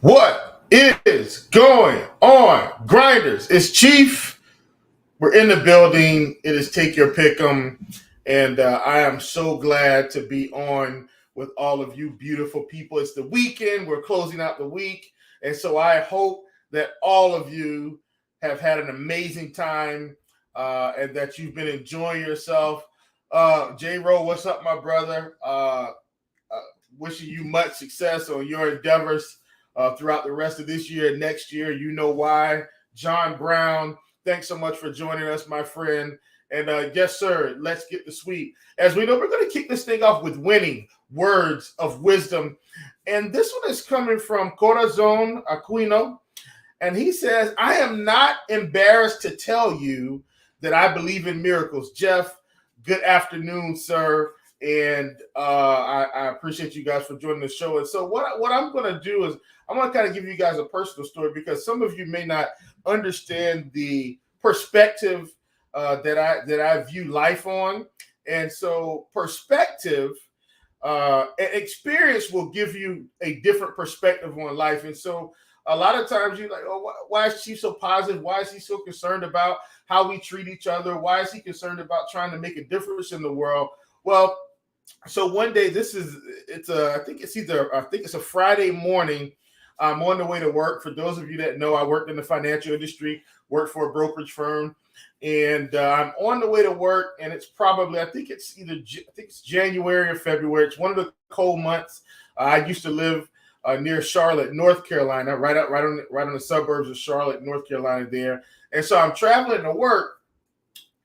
What is going on, Grinders? It's Chief. We're in the building. It is Take Your Pick'em, and I am so glad to be on with all of you beautiful people. It's the weekend. We're closing out the week, and so I hope that all of you have had an amazing time and that you've been enjoying yourself. J-Ro, what's up, my brother? Wishing you much success on your endeavors throughout the rest of this year and next year. You know why. John Brown, thanks so much for joining us, my friend. And yes, sir, let's get the sweep. As we know, we're going to kick this thing off with winning words of wisdom. And this one is coming from Corazon Aquino. And he says, I am not embarrassed to tell you that I believe in miracles. Jeff, good afternoon, sir. And I appreciate you guys for joining the show. And so what I'm going to do is I'm going to kind of give you guys a personal story because some of you may not understand the perspective that I view life on. And so perspective and experience will give you a different perspective on life. And so a lot of times you're like, oh, why is Chief so positive? Why is he so concerned about how we treat each other? Why is he concerned about trying to make a difference in the world? Well, so one day, I think it's a Friday morning. I'm on the way to work. For those of you that know, I worked in the financial industry, worked for a brokerage firm, and I'm on the way to work. And it's probably, I think it's January or February. It's one of the cold months. I used to live near Charlotte, North Carolina, right on the suburbs of Charlotte, North Carolina there. And so I'm traveling to work.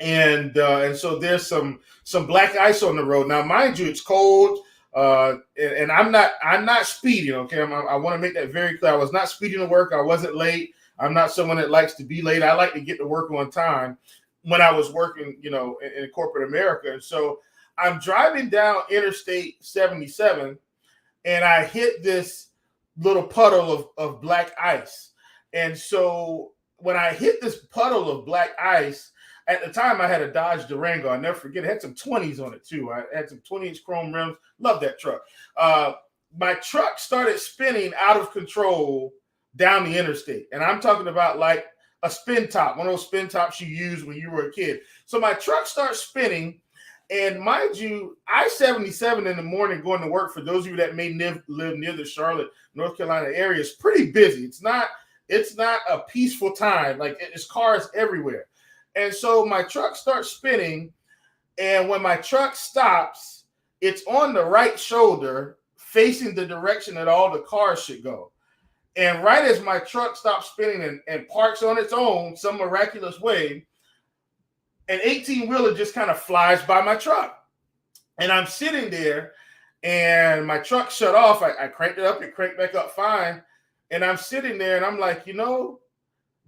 And so there's some black ice on the road. Now, mind you, it's cold, and I'm not speeding. Okay, I want to make that very clear. I was not speeding to work. I wasn't late. I'm not someone that likes to be late. I like to get to work on time. When I was working, in corporate America, and so I'm driving down Interstate 77, and I hit this little puddle of black ice. And so when I hit this puddle of black ice. At the time, I had a Dodge Durango. I'll never forget. It had some 20s on it, too. I had some 20-inch chrome rims. Love that truck. My truck started spinning out of control down the interstate. And I'm talking about like a spin top, one of those spin tops you used when you were a kid. So my truck starts spinning. And mind you, I-77 in the morning going to work, for those of you that may live near the Charlotte, North Carolina area, is pretty busy. It's not a peaceful time. Like, it's cars everywhere. And so my truck starts spinning, and when my truck stops, it's on the right shoulder facing the direction that all the cars should go. And right as my truck stops spinning and parks on its own, some miraculous way, an 18-wheeler just kind of flies by my truck. And I'm sitting there, and my truck shut off. I cranked it up. It cranked back up fine. And I'm sitting there, and I'm like,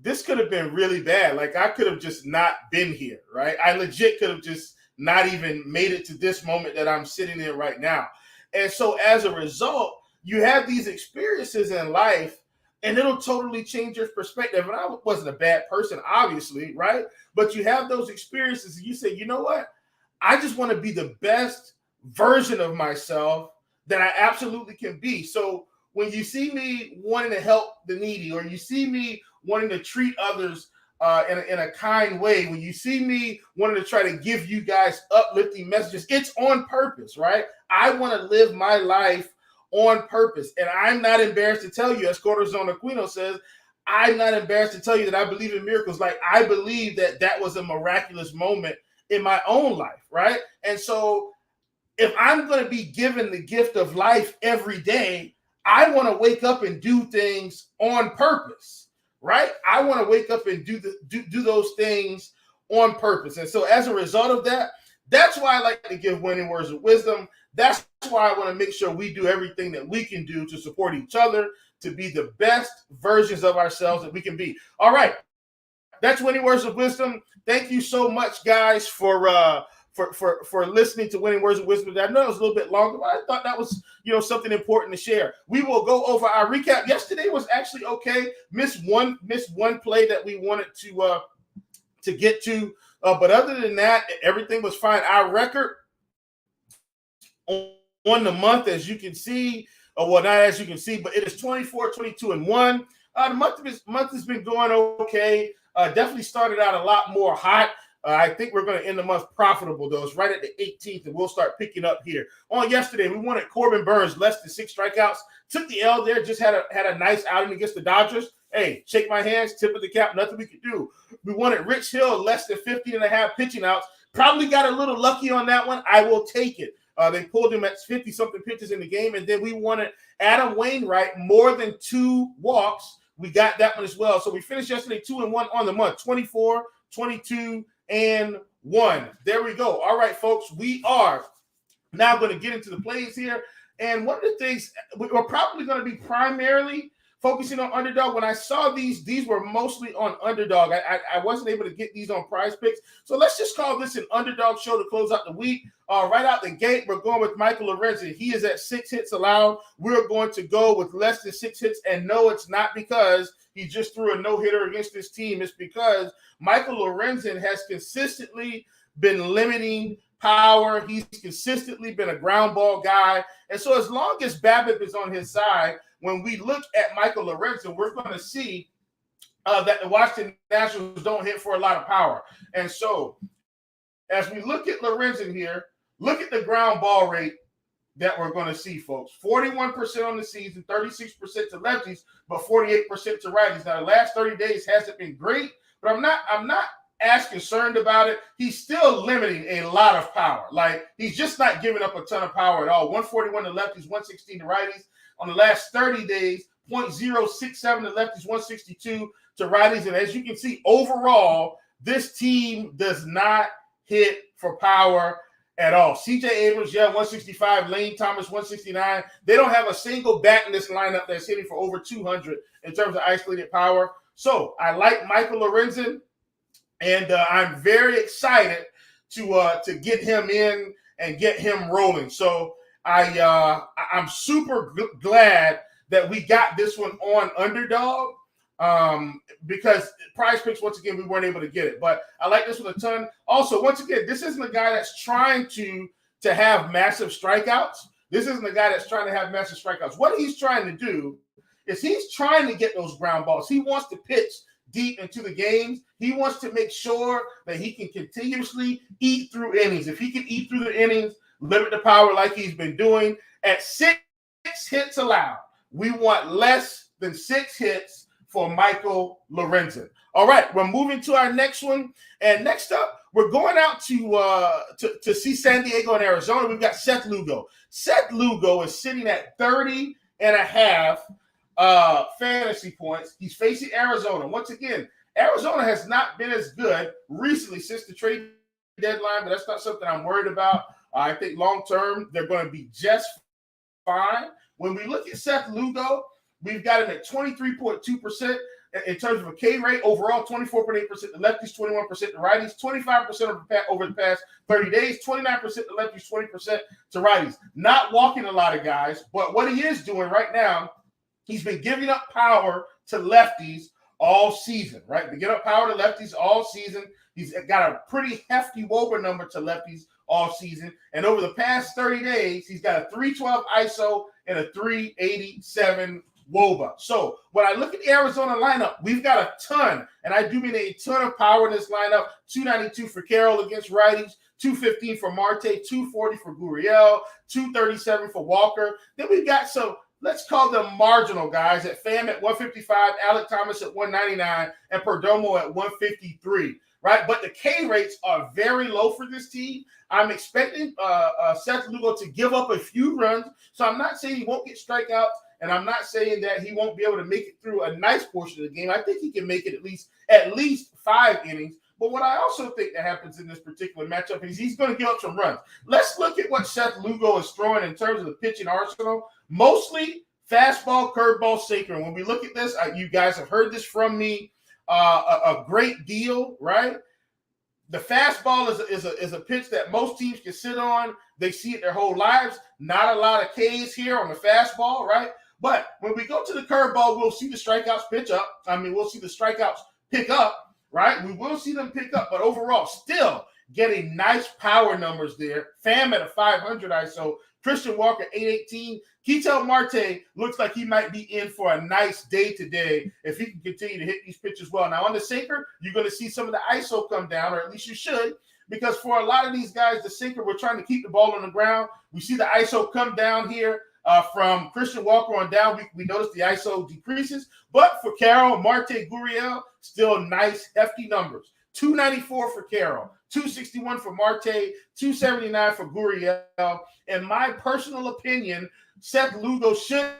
this could have been really bad. Like, I could have just not been here, right? I legit could have just not even made it to this moment that I'm sitting in right now. And so as a result, you have these experiences in life, and it'll totally change your perspective. And I wasn't a bad person, obviously, right? But you have those experiences, and you say, you know what? I just want to be the best version of myself that I absolutely can be. So when you see me wanting to help the needy, or you see me wanting to treat others in a kind way, when you see me wanting to try to give you guys uplifting messages, it's on purpose, right? I want to live my life on purpose. And I'm not embarrassed to tell you, as Corazon Aquino says, I'm not embarrassed to tell you that I believe in miracles. Like, I believe that was a miraculous moment in my own life, right? And so if I'm going to be given the gift of life every day, I want to wake up and do things on purpose, right? I want to wake up and do those things on purpose. And so as a result of that, that's why I like to give winning words of wisdom. That's why I want to make sure we do everything that we can do to support each other, to be the best versions of ourselves that we can be. All right. That's winning words of wisdom. Thank you so much, guys, for listening to Winning Words of Wisdom. I know it was a little bit longer, but I thought that was, something important to share. We will go over our recap. Yesterday was actually okay. Missed one play that we wanted to get to, but other than that, everything was fine. Our record on the month, as you can see, Well, not as you can see, but it is 24, 22, and 1. The month has been going okay. Definitely started out a lot more hot. I think we're going to end the month profitable, though. It's right at the 18th, and we'll start picking up here. On yesterday, we wanted Corbin Burns, less than 6 strikeouts. Took the L there, just had a nice outing against the Dodgers. Hey, shake my hands, tip of the cap, nothing we could do. We wanted Rich Hill, less than 15.5 pitching outs. Probably got a little lucky on that one. I will take it. They pulled him at 50-something pitches in the game, and then we wanted Adam Wainwright, more than 2 walks. We got that one as well. So we finished yesterday 2-1 on the month, 24, 22, and 1. There we go. All right, folks, we are now going to get into the plays here. And one of the things, we're probably going to be primarily focusing on Underdog. When I saw these were mostly on Underdog. I wasn't able to get these on PrizePicks. So let's just call this an Underdog show to close out the week. Right out the gate, we're going with Michael Lorenzen. He is at 6 hits allowed. We're going to go with less than 6 hits. And no, it's not because he just threw a no-hitter against this team. It's because Michael Lorenzen has consistently been limiting power. He's consistently been a ground ball guy. And so as long as BABIP is on his side, when we look at Michael Lorenzen, we're going to see that the Washington Nationals don't hit for a lot of power. And so as we look at Lorenzen here, look at the ground ball rate that we're going to see, folks. 41% on the season, 36% to lefties, but 48% to righties. Now, the last 30 days hasn't been great, but I'm not as concerned about it. He's still limiting a lot of power. Like, he's just not giving up a ton of power at all. 141 to lefties, 116 to righties. On the last 30 days, 0.067 to lefties, 162 to righties. And as you can see, overall, this team does not hit for power at all. CJ Abrams, 165. Lane Thomas, 169. They don't have a single bat in this lineup that's hitting for over 200 in terms of isolated power. So I like Michael Lorenzen, and I'm very excited to get him in and get him rolling. So I'm super glad that we got this one on Underdog. Because PrizePicks, once again, we weren't able to get it. But I like this one a ton. Also, once again, this isn't a guy that's trying to have massive strikeouts. This isn't a guy that's trying to have massive strikeouts. What he's trying to do is he's trying to get those ground balls. He wants to pitch deep into the games. He wants to make sure that he can continuously eat through innings. If he can eat through the innings, limit the power like he's been doing. At 6 hits allowed, we want less than 6 hits for Michael Lorenzen. All right, we're moving to our next one. And next up, we're going out to see San Diego and Arizona. We've got Seth Lugo. Seth Lugo is sitting at 30.5 fantasy points. He's facing Arizona. Once again, Arizona has not been as good recently since the trade deadline, but that's not something I'm worried about. I think long-term, they're going to be just fine. When we look at Seth Lugo, we've got him at 23.2% in terms of a K rate. Overall, 24.8% to lefties, 21% to righties, 25% over the past 30 days, 29% to lefties, 20% to righties. Not walking a lot of guys, but what he is doing right now, he's been giving up power to lefties all season, right? Been giving up power to lefties all season. He's got a pretty hefty WOBA number to lefties all season. And over the past 30 days, he's got a 312 ISO and a 387 WOBA. So when I look at the Arizona lineup, we've got a ton, and I do mean a ton of power in this lineup. 292 for Carroll against righties, 215 for Marte, 240 for Gurriel, 237 for Walker. Then we've got some, let's call them marginal guys, at Pham at 155, Alec Thomas at 199, and Perdomo at 153. Right, but the K rates are very low for this team. I'm expecting Seth Lugo to give up a few runs, so I'm not saying he won't get strikeouts, and I'm not saying that he won't be able to make it through a nice portion of the game. I think he can make it at least 5 innings. But what I also think that happens in this particular matchup is he's going to give up some runs. Let's look at what Seth Lugo is throwing in terms of the pitching arsenal. Mostly fastball, curveball, sinker. And when we look at this, you guys have heard this from me a great deal, right? The fastball is a pitch that most teams can sit on. They see it their whole lives. Not a lot of Ks here on the fastball, right? But when we go to the curveball, we'll see the strikeouts we'll see the strikeouts pick up, right? We will see them pick up, but overall, still getting nice power numbers there. Pham at a 500 ISO, Christian Walker, 818. Ketel Marte looks like he might be in for a nice day today if he can continue to hit these pitches well. Now, on the sinker, you're going to see some of the ISO come down, or at least you should, because for a lot of these guys, the sinker, we're trying to keep the ball on the ground. We see the ISO come down here from Christian Walker on down. We notice the ISO decreases. But for Carroll, Marte, Gurriel, still nice, hefty numbers. 294 for Carroll, 261 for Marte, 279 for Gurriel. In my personal opinion, Seth Lugo should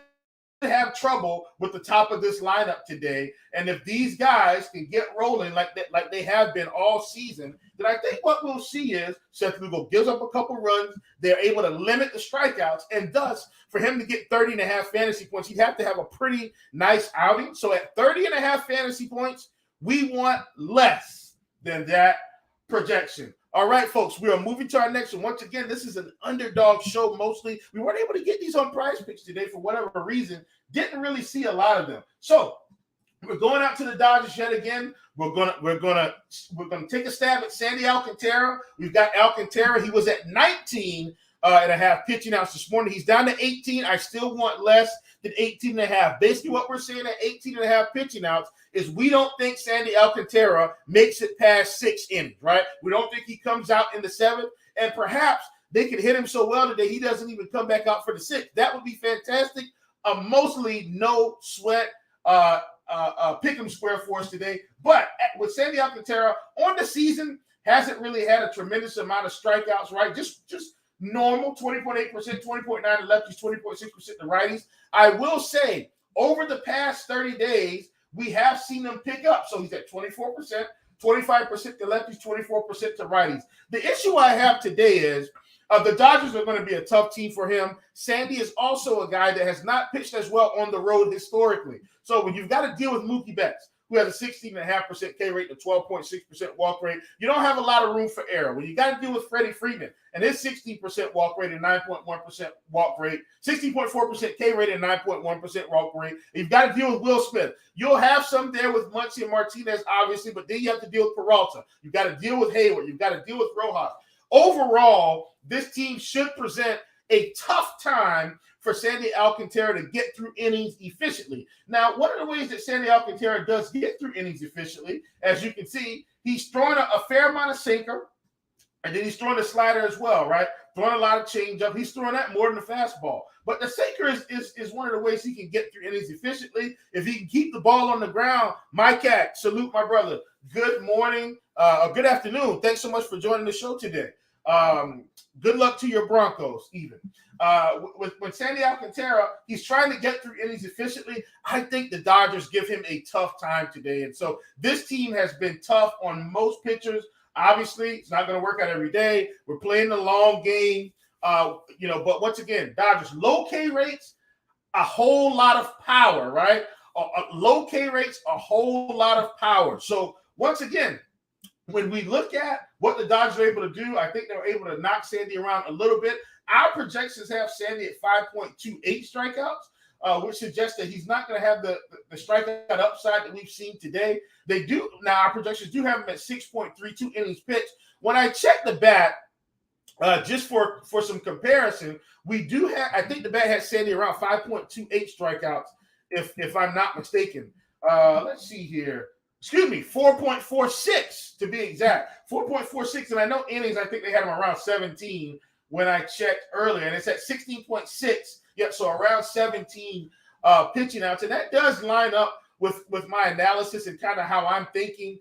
have trouble with the top of this lineup today. And if these guys can get rolling like they have been all season, then I think what we'll see is Seth Lugo gives up a couple runs. They're able to limit the strikeouts, and thus for him to get 30.5 fantasy points, he'd have to have a pretty nice outing. So at 30.5 fantasy points, we want less than that projection. All right, folks, we are moving to our next one. Once again, this is an underdog show mostly. We weren't able to get these on PrizePicks today for whatever reason. Didn't really see a lot of them. So we're going out to the Dodgers yet again. We're gonna take a stab at Sandy Alcantara. We've got Alcantara. He was at 19.5 pitching outs this morning. He's down to 18. I still want less than 18.5. Basically, what we're saying at 18.5 pitching outs is we don't think Sandy Alcantara makes it past 6 innings, right? We don't think he comes out in the 7th, and perhaps they could hit him so well today he doesn't even come back out for the 6th. That would be fantastic. Mostly no sweat pick 'em square for us today. But with Sandy Alcantara on the season, hasn't really had a tremendous amount of strikeouts, right? Just normal, 20.8%, 20.9 to lefties, 20.6% to righties. I will say, over the past 30 days, we have seen him pick up. So he's at 24%, 25% to lefties, 24% to righties. The issue I have today is the Dodgers are going to be a tough team for him. Sandy is also a guy that has not pitched as well on the road historically. So when you've got to deal with Mookie Betts, who has a 16.5% K rate, a 12.6% walk rate, you don't have a lot of room for error. When you got to deal with Freddie Freeman and his 16% walk rate and 9.1% walk rate, 16.4% K rate and 9.1% walk rate, you've got to deal with Will Smith. You'll have some there with Muncy and Martinez, obviously, but then you have to deal with Peralta. You've got to deal with Hayward. You've got to deal with Rojas. Overall, this team should present a tough time for Sandy Alcantara to get through innings efficiently. Now, one of the ways that Sandy Alcantara does get through innings efficiently, as you can see, he's throwing a fair amount of sinker, and then he's throwing a slider as well, right? Throwing a lot of changeup. He's throwing that more than the fastball. But the sinker is one of the ways he can get through innings efficiently. If he can keep the ball on the ground, my cat, salute my brother. Good morning, good afternoon. Thanks so much for joining the show today. Good luck to your Broncos, even. With Sandy Alcantara, he's trying to get through innings efficiently. I think the Dodgers give him a tough time today. And so this team has been tough on most pitchers. Obviously, it's not going to work out every day. We're playing the long game, but once again, Dodgers, low K rates, a whole lot of power, right? Low K rates, a whole lot of power. So once again, when we look at what the Dodgers are able to do, I think they're able to knock Sandy around a little bit. Our projections have Sandy at 5.28 strikeouts, which suggests that he's not going to have the strikeout upside that we've seen today. They do now. Our projections do have him at 6.32 innings pitched. When I check the bat, just for some comparison, we do have. I think the bat has Sandy around 5.28 strikeouts, if I'm not mistaken. Let's see here. Excuse me, 4.46 to be exact. 4.46, and I know innings, I think they had him around 17 when I checked earlier, and it's at 16.6. Yeah, so around 17 pitching outs, and that does line up with my analysis and kind of how I'm thinking.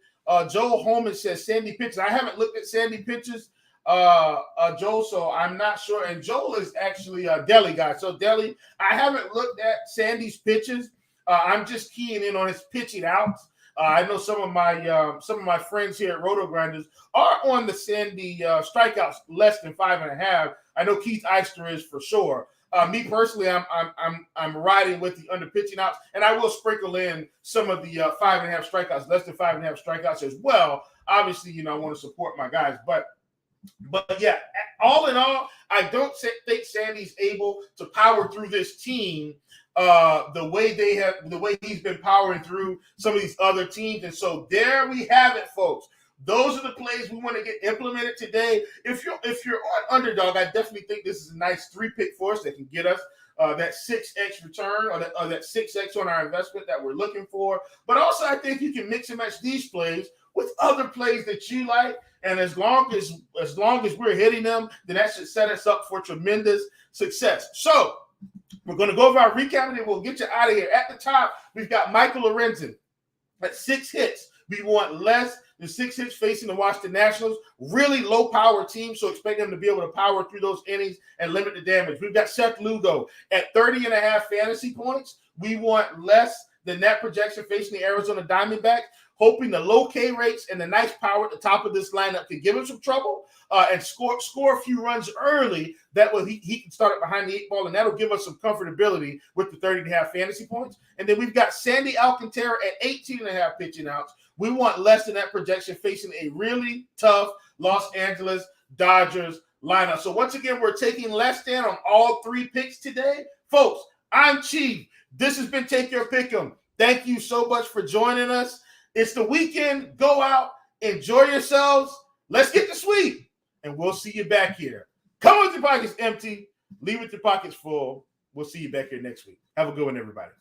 Joel Holman says Sandy pitches. I haven't looked at Sandy pitches, Joel, so I'm not sure. And Joel is actually a Delhi guy. So Delhi, I haven't looked at Sandy's pitches. I'm just keying in on his pitching outs. I know some of my friends here at RotoGrinders are on the Sandy strikeouts less than 5.5. I know Keith Eister is for sure. Me personally, I'm riding with the under pitching outs, and I will sprinkle in some of the 5.5 strikeouts, less than 5.5 strikeouts as well. Obviously, I want to support my guys, but yeah, all in all, I don't think Sandy's able to power through this team the way he's been powering through some of these other teams. And so there we have it, folks. Those are the plays we want to get implemented today. If you're on Underdog, I definitely think this is a nice 3-pick for us that can get us that 6x return or that 6x on our investment that we're looking for. But also, I think you can mix and match these plays with other plays that you like. And as long as we're hitting them, then that should set us up for tremendous success. So we're going to go over our recap and then we'll get you out of here. At the top, we've got Michael Lorenzen at 6 hits. We want less than 6 hits facing the Washington Nationals. Really low power team, so expect them to be able to power through those innings and limit the damage. We've got Seth Lugo at 30.5 fantasy points. We want less than that projection facing the Arizona Diamondbacks, hoping the low K rates and the nice power at the top of this lineup can give him some trouble and score a few runs early. That way he can start it behind the 8 ball, and that'll give us some comfortability with the 30.5 fantasy points. And then we've got Sandy Alcantara at 18.5 pitching outs. We want less than that projection facing a really tough Los Angeles Dodgers lineup. So once again, we're taking less than on all 3 picks today. Folks, I'm Chief. This has been Take Your Pick'em. Thank you so much for joining us. It's the weekend. Go out, enjoy yourselves. Let's get the sweep, and we'll see you back here. Come with your pockets empty. Leave with your pockets full. We'll see you back here next week. Have a good one, everybody.